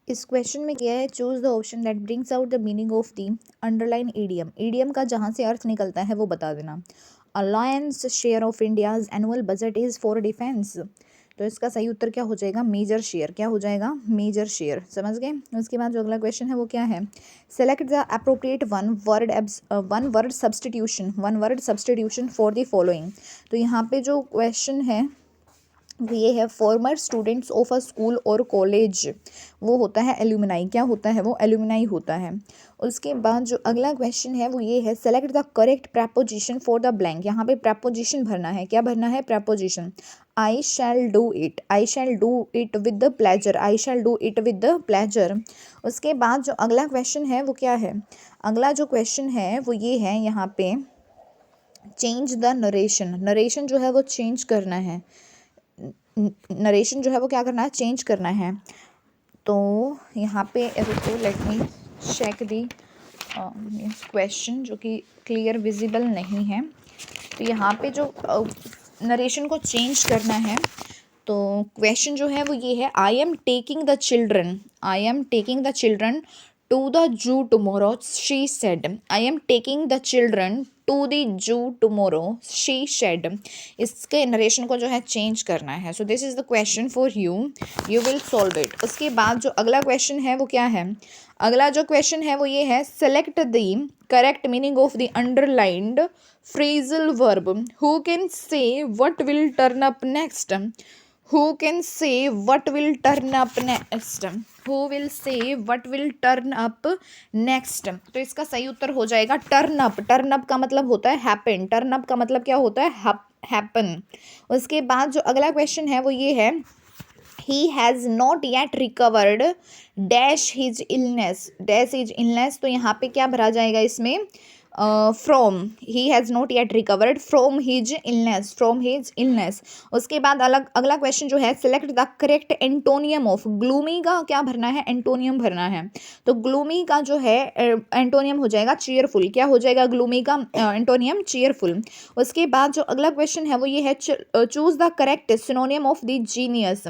इस क्वेश्चन में क्या है, choose the option that brings out the meaning of the underline idiom. Idiom का जहाँ से अर्थ निकलता है वो बता देना। Alliance share of India's annual budget is for defence, तो इसका सही उत्तर क्या हो जाएगा, मेजर शेयर। क्या हो जाएगा, मेजर शेयर। समझ गए। उसके बाद जो अगला क्वेश्चन है वो क्या है, select the appropriate one word substitution for the following. तो यहाँ पे जो क्वेश्चन है ये है, farmer students of a school और कॉलेज, वो होता है एल्यूमिनाई। क्या होता है वो, एल्यूमिनाई होता है। उसके बाद जो अगला क्वेश्चन है वो ये है, select the correct preposition for the blank. यहाँ पे प्रपोजिशन भरना है। क्या भरना है, preposition. I shall do it, I shall do it with the pleasure, I shall do it with the pleasure. उसके बाद जो अगला क्वेश्चन है वो क्या है, अगला जो क्वेश्चन है वो ये है, यहाँ पे चेंज द नरेशन। नरेशन जो है वो चेंज करना है, नरेशन जो है वो क्या करना है, चेंज करना है। तो यहाँ पे रुको, let me check the question, जो कि क्लियर विजिबल नहीं है। तो यहाँ पे जो नरेशन को चेंज करना है, तो क्वेश्चन जो है वो ये है, I am taking the children, I am taking the children to the zoo tomorrow, she said. I am taking the children to the zoo tomorrow, she said. इसके नरेशन को जो है चेंज करना है। So this is the question for you, you will solve it. उसके बाद जो अगला क्वेश्चन है वो क्या है, अगला जो क्वेश्चन है वो ये है, select the correct meaning of the underlined phrasal verb. Who can say what will turn up next, who can say what will turn up next, who will say what will turn up next। तो इसका सही उत्तर हो जाएगा turn up. Turn up का मतलब होता है happen, turn up का मतलब क्या होता है, हैपन। उसके बाद जो अगला क्वेश्चन है वो ये है, he has not yet recovered dash his illness, dash his illness। तो यहाँ पे क्या भरा जाएगा इसमें, from, he has not yet recovered from his illness, from his illness. उसके बाद अगला क्वेश्चन जो है, select the correct antonym of. Gloomy का क्या भरना है, एंटोनियम भरना है। तो ग्लूमी का जो है एंटोनियम हो जाएगा चीयरफुल। क्या हो जाएगा ग्लूमी का एंटोनियम, चीयरफुल। उसके बाद जो अगला क्वेश्चन है वो ये है, choose the correct सिनोनियम of the genius.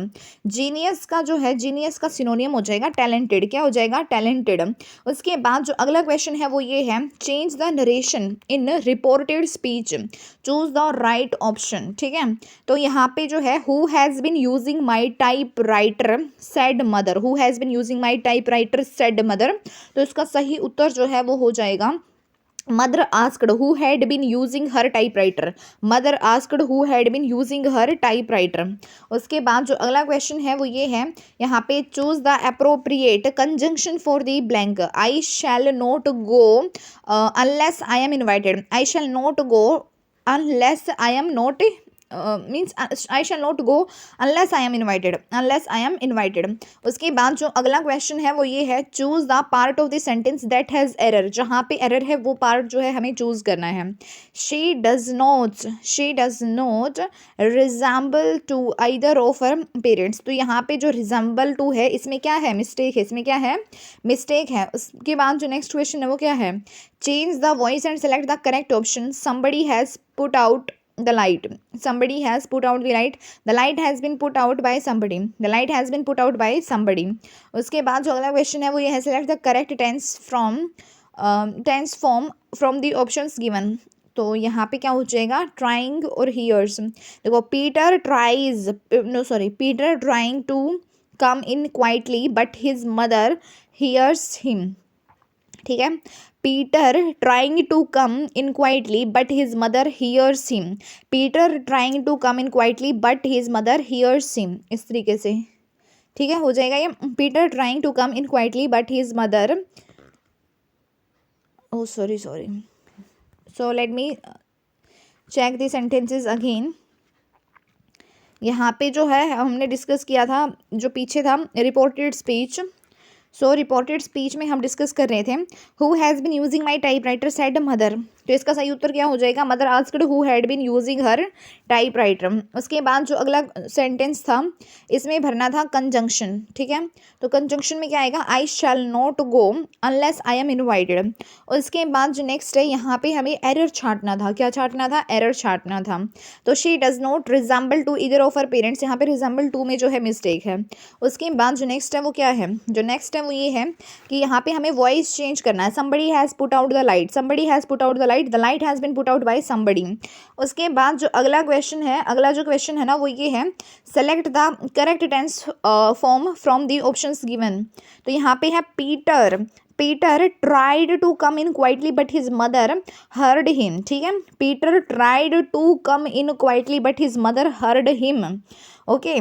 Genius का जो है, जीनियस का सिनोनियम हो जाएगा टैलेंटेड। क्या हो जाएगा, टैलेंटेड। उसके बाद जो अगला क्वेश्चन है वो ये है, change the narration in reported speech, choose the right option. ठीक है, तो यहाँ पे जो है, who has been using my type writer said mother, who has been using my type writer said mother. तो इसका सही उत्तर जो है वो हो जाएगा, mother asked who had been using her typewriter, mother asked who had been using her typewriter. उसके बाद जो अगला क्वेश्चन है वो ये है, यहाँ पे choose the appropriate conjunction for the blank. I shall not go unless I M invited, I shall not go unless I am not means I shall not go unless I M invited, unless I M invited. उसके बाद जो अगला question है वो ये है, choose the part of the sentence that has error. जहाँ पे एरर है वो पार्ट जो है हमें चूज करना है। She does not resemble to either of her parents. तो यहाँ पे जो रिजेंबल टू है इसमें क्या है, मिस्टेक है, इसमें क्या है, मिस्टेक है। उसके बाद जो नेक्स्ट क्वेश्चन है वो क्या है, change the voice and select the correct option. somebody has put out the light, somebody has put out the light, the light has been put out by somebody, the light has been put out by somebody। उसके बाद जो अगला question है वो ये है, select the correct tense form from the options given। तो यहाँ पे क्या हो जाएगा, ट्राइंग और हियर्स। देखो, Peter trying to come in quietly but his mother hears him. ठीक है, Peter trying to come in quietly but his mother hears him, Peter trying to come in quietly but his mother hears him, इस तरीके से। ठीक है, हो जाएगा ये, Peter trying to come in quietly but his mother, oh sorry, so let me check the sentences again. यहाँ पे जो है हमने डिस्कस किया था, जो पीछे था reported speech. So reported speech में हम डिस्कस कर रहे थे, who has been using my type writer said mother. तो इसका सही उत्तर क्या हो जाएगा, mother asked who had been using her typewriter. उसके बाद जो अगला सेंटेंस था इसमें भरना था कंजंक्शन, ठीक है। तो कंजंक्शन में क्या आएगा, I shall not go unless I am invited. उसके बाद जो नेक्स्ट है यहाँ पे हमें एरर छांटना था, क्या छांटना था, एरर छांटना था। तो she does not resemble to either of her parents, यहाँ पे रिजेंबल टू में जो है मिस्टेक है। उसके बाद जो नेक्स्ट है वो क्या है, जो नेक्स्ट है वो ये है कि यहाँ पे हमें वॉइस चेंज करना है, somebody has put out the light, somebody has put out the light has been put out by somebody। उसके बाद जो अगला क्वेश्चन है, अगला जो क्वेश्चन है ना वो ये है, select the correct tense form from the options given. तो यहाँ पे है Peter tried to come in quietly but his mother heard him, ठीक है। Peter tried to come in quietly but his mother heard him, okay.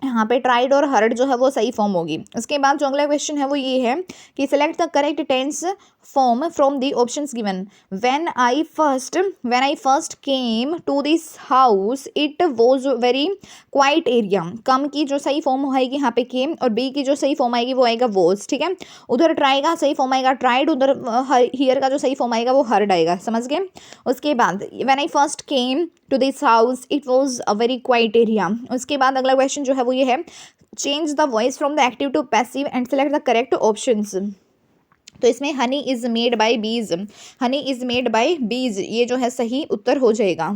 यहाँ पे tried और heard जो है वो सही फॉर्म होगी। उसके बाद जो अगला क्वेश्चन है वो ये है कि select the correct tense form from the options given. When I first came to this house it was very quite area. कम की जो सही फॉर्म आएगी यहाँ पे केम, और बी की जो सही फॉर्म आएगी वो आएगा वॉज, ठीक है। उधर ट्राई का सही फॉर्म आएगा ट्राइड, उधर हियर का जो सही फॉर्म आएगा वो हर्ड आएगा, समझ गए। उसके बाद when I first came to this house it was a very quite area. उसके बाद अगला क्वेश्चन जो है वो ये है, change the voice from the active to passive and select the correct options. तो इसमें हनी इज मेड बाय बीज, हनी इज मेड बाय बीज, ये जो है सही उत्तर हो जाएगा।